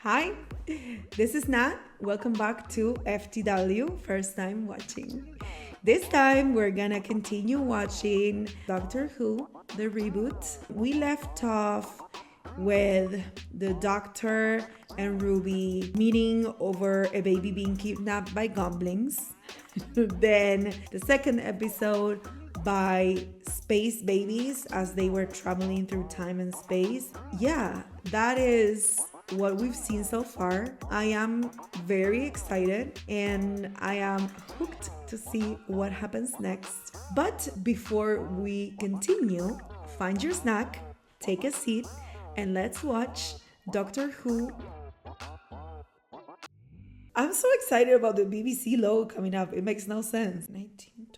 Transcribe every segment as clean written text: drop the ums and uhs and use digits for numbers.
Hi, this is Nat. Welcome back to FTW, first time watching. This time we're gonna continue watching Doctor Who, the reboot. We left off with the Doctor and Ruby meeting over a baby being kidnapped by goblins. Then the second episode by space babies as they were traveling through time and space. Yeah, that is what we've seen so far. I am very excited and I am hooked to see what happens next. But before we continue, find your snack, take a seat, and let's watch Doctor Who. I'm so excited about the BBC logo coming up. It makes no sense. 1925.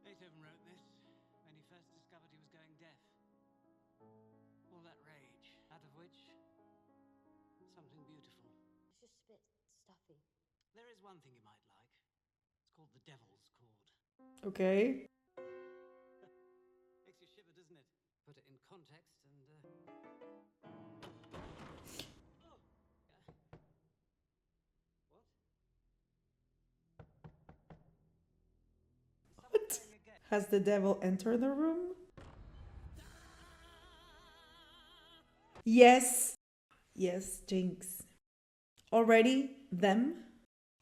Beethoven wrote this when he first discovered he was going deaf. All that rage, out of which something beautiful. It's just a bit stuffy. There is one thing you might like. It's called the Devil's Chord. Okay. Makes you shiver, doesn't it? Put it in context and What? Has the devil entered the room? Yes. Yes, Jinkx. Already, them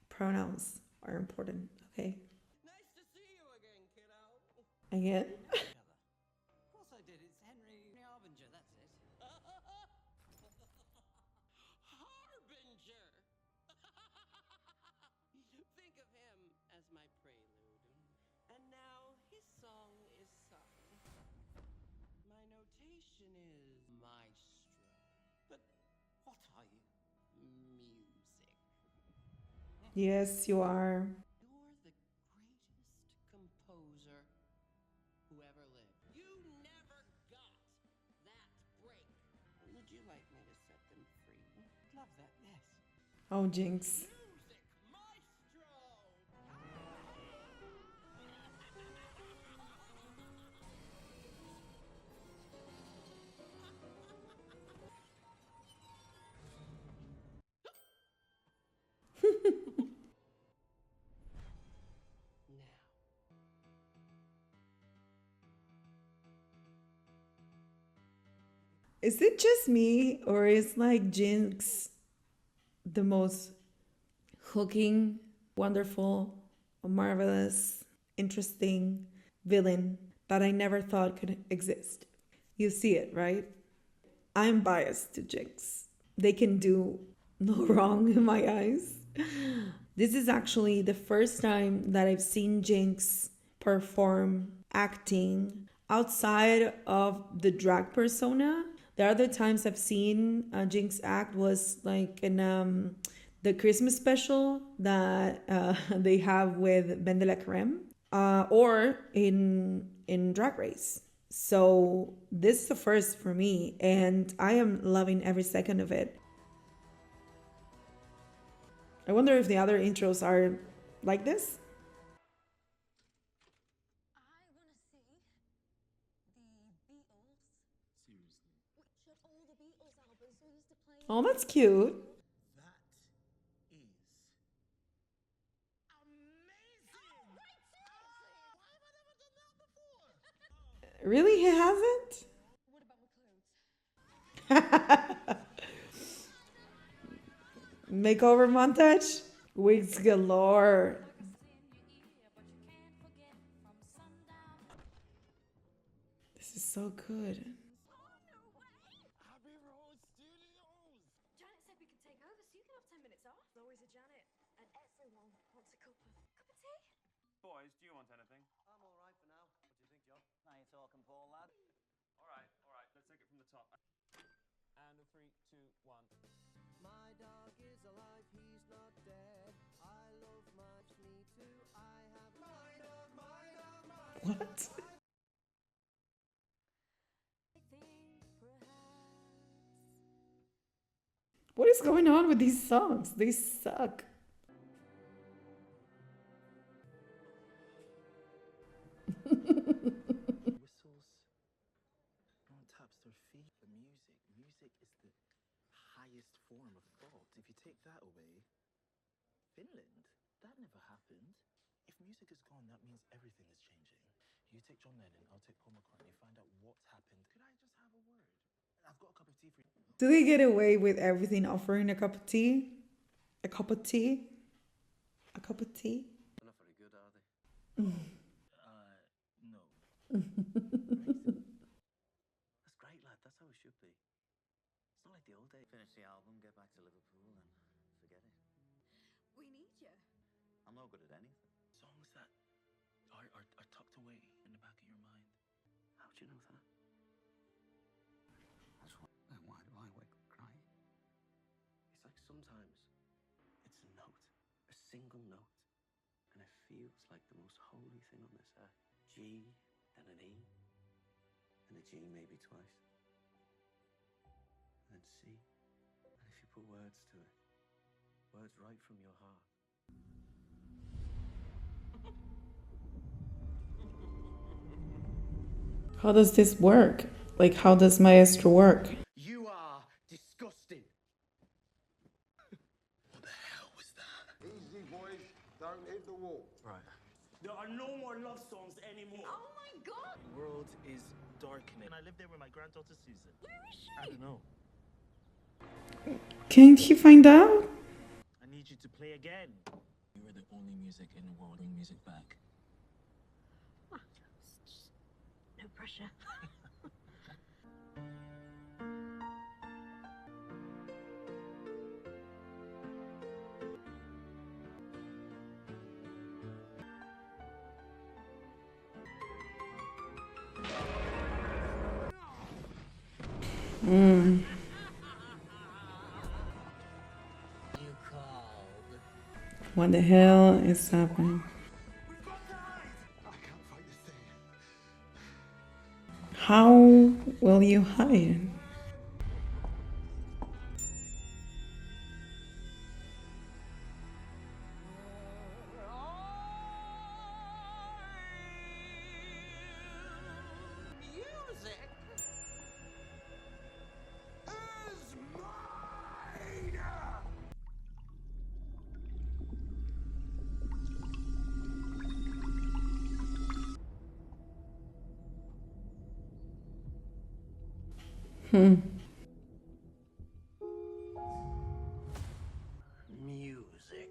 pronouns are important, okay? Nice to see you again, kiddo. Again? Of course I did. It's Henry Harbinger, that's it. Harbinger! Think of him as my prelude. And now his song is sung. My notation is maestro. But what are you? Music. Yes, you are. You're the greatest composer who ever lived. You never got that break. Would you like me to set them free? Love that, yes. Oh, Jinkx. Music maestro! Is it just me or is like Jinkx the most hooking, wonderful, marvelous, interesting villain that I never thought could exist? You see it, right? I'm biased to Jinkx. They can do no wrong in my eyes. This is actually the first time that I've seen Jinkx perform acting outside of the drag persona. The other times I've seen Jinkx act was like in the Christmas special that they have with Ben de la Creme, or in Drag Race. So this is the first for me, and I am loving every second of it. I wonder if the other intros are like this. I want to see the Beatles. Seriously. Which of all the Beatles albums we used to play? Oh, that's cute. That is amazing! Oh, great song! Why have I never done that before? Really, he hasn't? What about my clothes? Makeover montage? Wigs galore. This is so good. Abbey Road Studios! Janet said we could take over, so you can have 10 minutes off. There's always a Janet, and everyone wants a cup of tea. Boys, do you want anything? I'm all right for now. What do you think, John? Now you're talking, Paul, lad. All right, let's take it from the top. And a 3, 2, 1. My dog is alive, he's not dead. I love me too. I have my dog, my dog, my What? I think perhaps What is going on with these songs? They suck. Whistles. No one taps their feet. The music. Music is the highest form of thought. If you take that away, Finland, that never happened. If music is gone, that means everything is changing. You take John Lennon, I'll take Paul McCartney, find out what's happened. Could I just have a word? I've got a cup of tea for you. Do they get away with everything offering a cup of tea? A cup of tea? A cup of tea? They're not very good, are they? No. Amazing. That's great, lad. That's how it should be. It's not like the old days. Finish the album, get back to Liverpool, and forget it. We need you. I'm no good at anything. Songs that are tucked away in the back of your mind. How do you know that? That's why. Then why do I wake up crying? It's like sometimes it's a note, a single note, and it feels like the most holy thing on this earth. G, then an E, and a G maybe twice, and then C. And if you put words to it, words right from your heart. How does this work? Like, how does Maestro work? You are disgusting. What the hell was that? Easy, boys. Don't hit the wall. Right. There are no more love songs anymore. Oh my god! The world is darkening. I live there with my granddaughter Susan. Where is she? I don't know. Can't he find out? I need you to play again. You are the only music in the world. Bring music back. No pressure. You called. What the hell is happening? I can't fight this thing. How will you hide? Music Is mine! Music.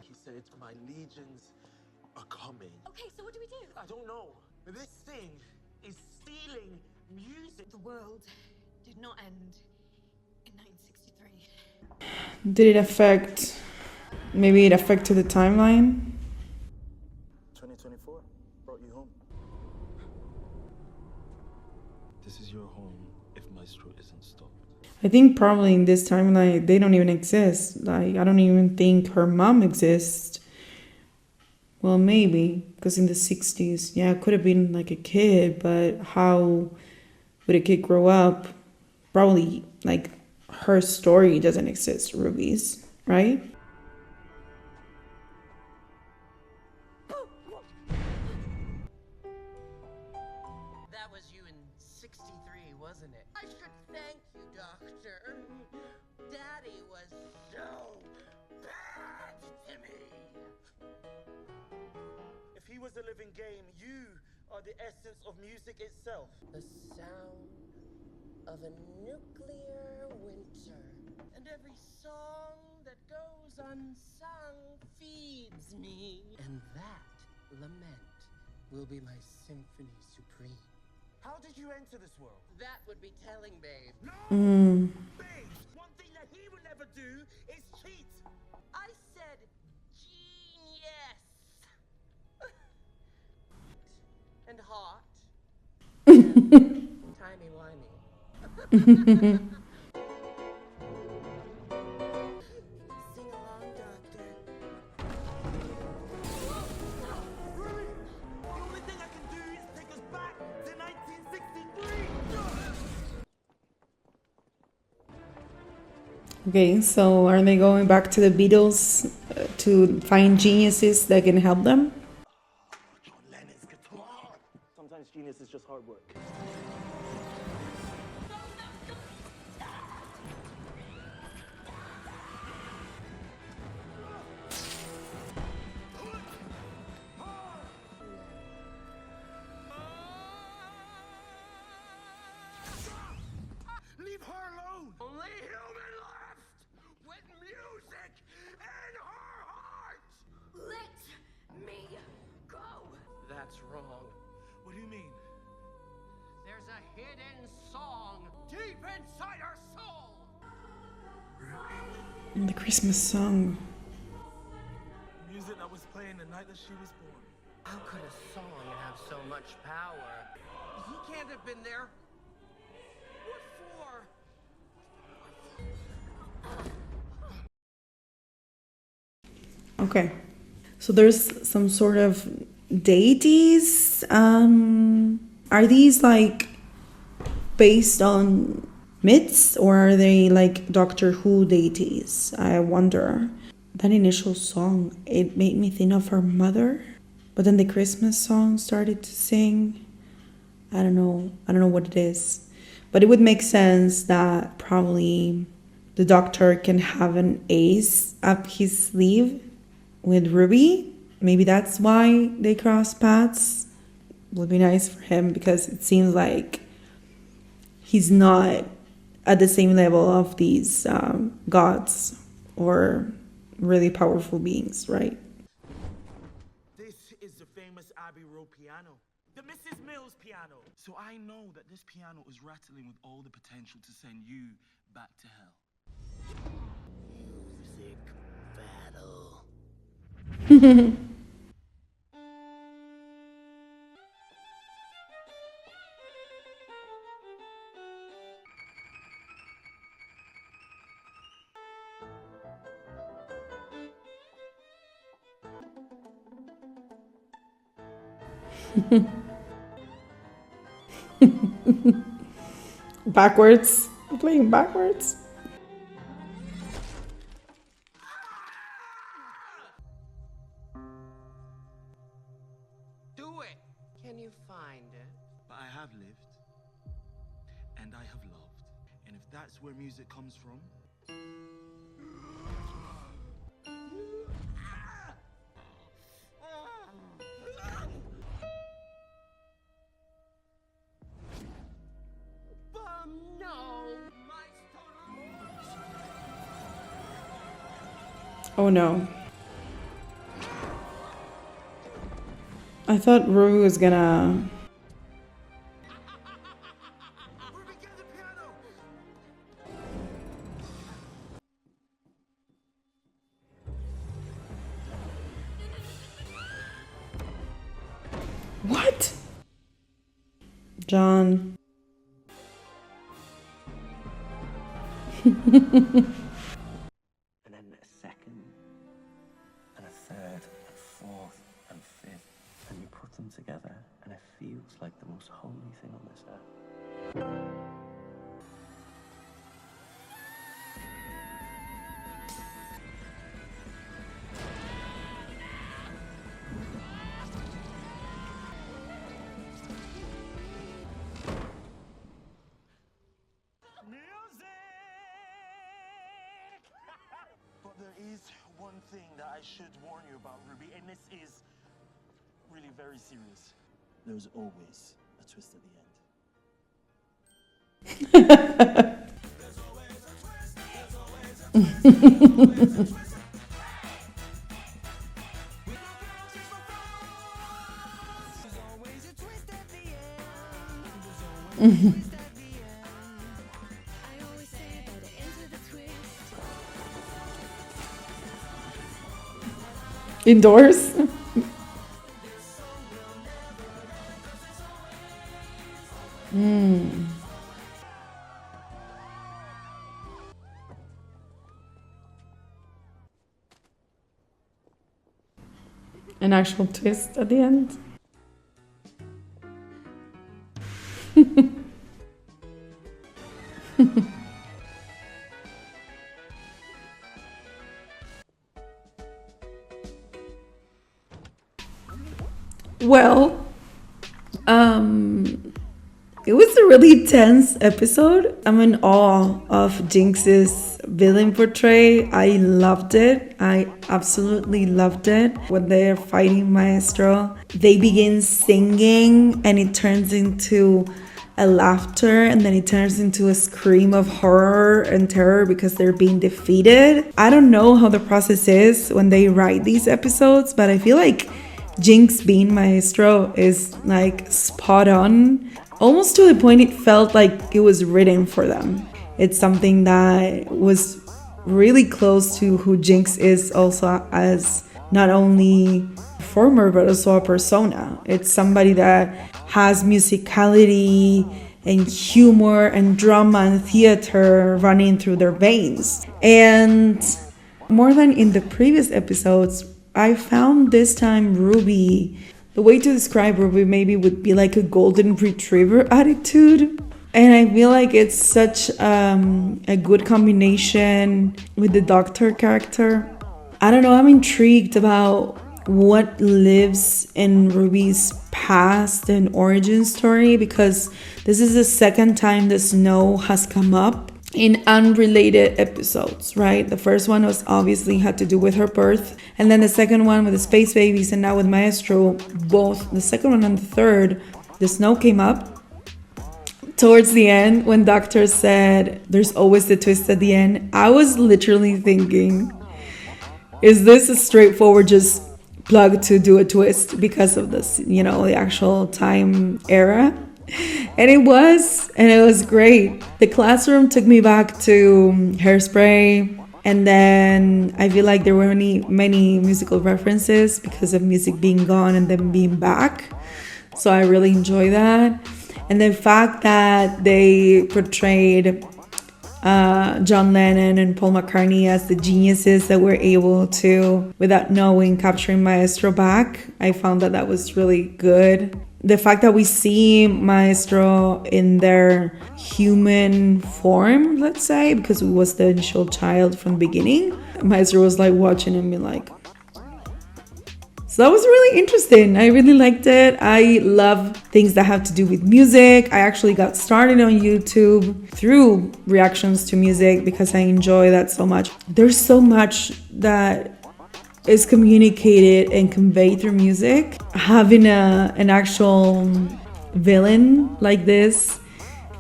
He said, my legions are coming. Okay, so what do we do? I don't know. This thing is stealing music. The world did not end in 1963. Did it affect... Maybe it affected the timeline? 2024 brought you home. This is your home if Maestro isn't stopped. I think probably in this timeline, they don't even exist. Like, I don't even think her mom exists. Well, maybe, because in the 60s, yeah, it could have been like a kid, but how would a kid grow up? Probably, like, her story doesn't exist, Ruby's, right? That was you in 63, wasn't it? I should thank you, Doctor. Daddy was so bad to me. If he was a living game, you are the essence of music itself. The sound of a nuclear winter. And every song that goes unsung feeds me. And that lament will be my symphony supreme. How did you enter this world? That would be telling, babe. Babe, one thing that he would never do is cheat. I said genius. And hot. Timey-wimey. Sing along, Doctor. Really? The only thing I can do is take us back to 1963. Okay, so are they going back to the Beatles to find geniuses that can help them. John Lennon's guitar. Sometimes genius is just hard work. Leave her alone! Only human left! With music in her heart! Let me go! That's wrong. What do you mean? There's a hidden song deep inside her soul. The Christmas song. Music that was playing the night that she was born. How could a song have so much power? He can't have been there. What for? Okay, so there's some sort of deities. Are these like based on myths, or are they like Doctor Who deities? I wonder. That initial song, it made me think of her mother, but then the Christmas song started to sing. I don't know what it is, but it would make sense that probably the Doctor can have an ace up his sleeve with Ruby. Maybe that's why they cross paths. Would be nice for him, because it seems like he's not at the same level of these gods or really powerful beings, right? This is the famous Abbey Road piano. The Mrs. Mills piano. So I know that this piano is rattling with all the potential to send you back to hell. Music battle. Backwards. Playing backwards. Do it. Can you find it? But I have lived. And I have loved. And if that's where music comes from, Oh no. I thought Ruby was gonna... Ruby, get the piano! What? John. And then a second, and a third, and fourth, and fifth, and you put them together, and it feels like the most holy thing on this earth. But there is one thing that I should warn you about, Ruby, and this is really very serious. There's always a twist at the end. Indoors? An actual twist at the end? Well, it was a really tense episode. I'm in awe of Jinkx's villain portray. I loved it. I absolutely loved it. When they're fighting Maestro, they begin singing and it turns into a laughter, and then it turns into a scream of horror and terror because they're being defeated. I don't know how the process is when they write these episodes, but I feel like Jinkx being Maestro is like spot on, almost to the point it felt like it was written for them. It's something that was really close to who Jinkx is also as not only a performer but also a persona. It's somebody that has musicality and humor and drama and theater running through their veins. And more than in the previous episodes, I found this time Ruby, the way to describe Ruby maybe would be like a golden retriever attitude. And I feel like it's such a good combination with the Doctor character. I don't know, I'm intrigued about what lives in Ruby's past and origin story, because this is the second time the snow has come up in unrelated episodes, right? The first one was obviously had to do with her birth, and then the second one with the space babies, and now with Maestro, both the second one and the third, the snow came up. Towards the end, when Doctor said there's always the twist at the end, I was literally thinking, is this a straightforward just plug to do a twist because of this, the actual time era? And it was great. The classroom took me back to Hairspray, and then I feel like there were many musical references because of music being gone and then being back. So I really enjoy that. And the fact that they portrayed John Lennon and Paul McCartney as the geniuses that were able to, without knowing, capturing Maestro back, I found that was really good. The fact that we see Maestro in their human form, let's say, because he was the initial child from the beginning, Maestro was like watching and being like, so that was really interesting. I really liked it. I love things that have to do with music. I actually got started on YouTube through reactions to music because I enjoy that so much. There's so much that is communicated and conveyed through music. Having an actual villain like this,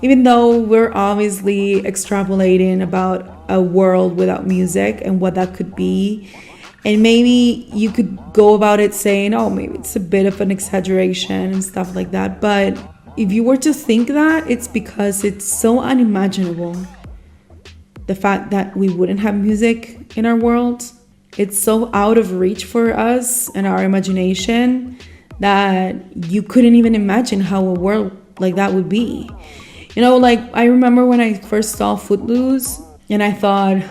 even though we're obviously extrapolating about a world without music and what that could be, and maybe you could go about it saying, oh, maybe it's a bit of an exaggeration and stuff like that. But if you were to think that, it's because it's so unimaginable. The fact that we wouldn't have music in our world, it's so out of reach for us and our imagination that you couldn't even imagine how a world like that would be. Like I remember when I first saw Footloose and I thought,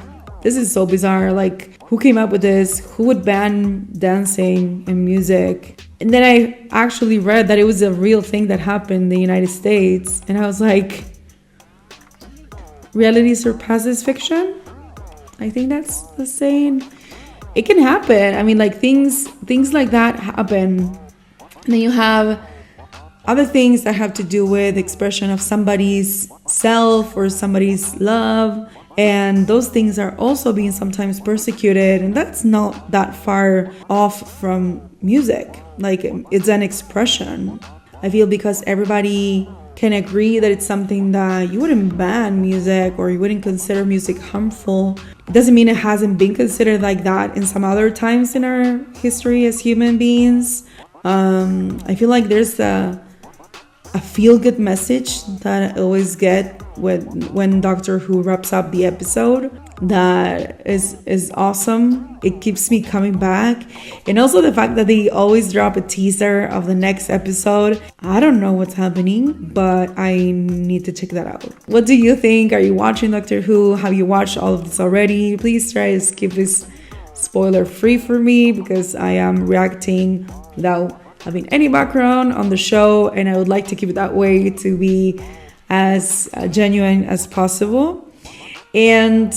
this is so bizarre. Like, who came up with this? Who would ban dancing and music? And then I actually read that it was a real thing that happened in the United States. And I was like, reality surpasses fiction? I think that's the saying. It can happen. I mean, like things like that happen. And then you have other things that have to do with expression of somebody's self or somebody's love. And those things are also being sometimes persecuted, and that's not that far off from music. Like, it's an expression. I feel because everybody can agree that it's something that you wouldn't ban music or you wouldn't consider music harmful. It doesn't mean it hasn't been considered like that in some other times in our history as human beings. I feel like there's a feel-good message that I always get when Doctor Who wraps up the episode that is awesome. It keeps me coming back. And also the fact that they always drop a teaser of the next episode. I don't know what's happening, but I need to check that out. What do you think? Are you watching Doctor Who? Have you watched all of this already? Please try to skip this spoiler free for me because I am reacting without having any background on the show, and I would like to keep it that way to be as genuine as possible. And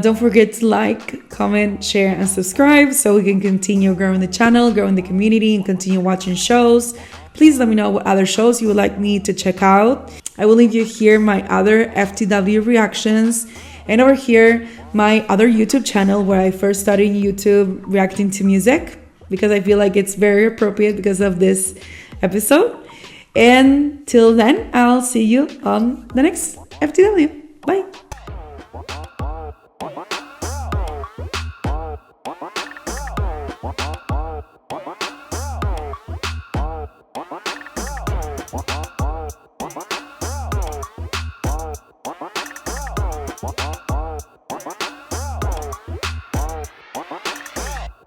don't forget to like, comment, share, and subscribe so we can continue growing the channel, growing the community, and continue watching shows. Please let me know what other shows you would like me to check out. I will leave you here my other FTW reactions, and over here my other YouTube channel where I first started YouTube reacting to music, because I feel like it's very appropriate because of this episode. And till then, I'll see you on the next FTW. Bye.